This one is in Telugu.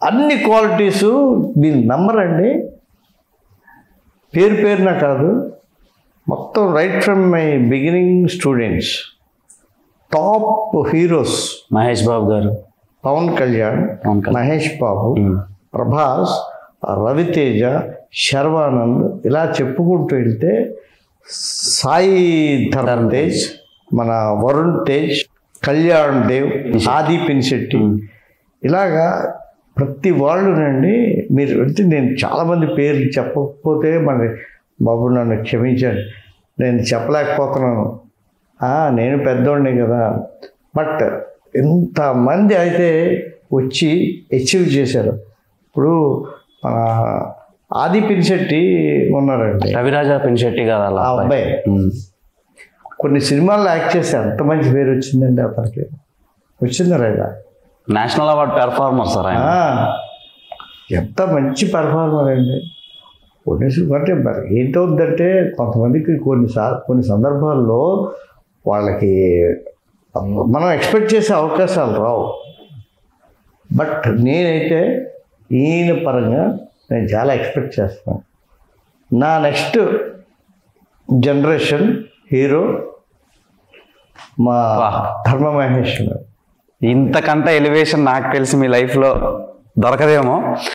అన్ని క్వాలిటీసు మీరు నమ్మరండి, పేరు పేరున కాదు, మొత్తం right from my beginning students, top heroes Mahesh Babu garu, Pawan Kalyan, Mahesh Babu, Prabhas, Raviteja, Sharwanand, ఇలా చెప్పుకుంటూ వెళ్తే సాయి ధరమ్ తేజ్, మన వరుణ్ తేజ్, కళ్యాణ్ దేవ్, ఆది పినిశెట్టి, ఇలాగా ప్రతి వాళ్ళునండి. మీరు అంటే నేను చాలామంది పేర్లు చెప్పకపోతే మరి బాబు నన్ను క్షమించండి, నేను చెప్పలేకపోతున్నాను, నేను పెద్దోడిని కదా. బట్ ఎంతమంది అయితే వచ్చి అచీవ్ చేశారు. ఇప్పుడు మన ఆది పినిశెట్టి ఉన్నారండి, రవిరాజా పినిశెట్టి గారు, అలా ఆ అబ్బాయి కొన్ని సినిమాల్లో యాక్ట్ చేస్తే ఎంత మంచి పేరు వచ్చిందండి అతనికి. వచ్చిందా లేదా? నేషనల్ అవార్డ్ పెర్ఫార్మర్ సార్ ఆయన. ఎంత మంచి పెర్ఫార్మర్ అండి. అంటే మరి ఏంటవుద్దంటే కొంతమందికి కొన్ని సందర్భాల్లో వాళ్ళకి మనం ఎక్స్పెక్ట్ చేసే అవకాశాలు రావు. బట్ నేనైతే ఈయన పరంగా నేను చాలా ఎక్స్పెక్ట్ చేస్తున్నాను. నా నెక్స్ట్ జనరేషన్ హీరో మా ధర్మ మహేష్. ఇంతకంటే ఎలివేషన్ నాకు తెలిసి మీ లైఫ్లో దొరకదేమో.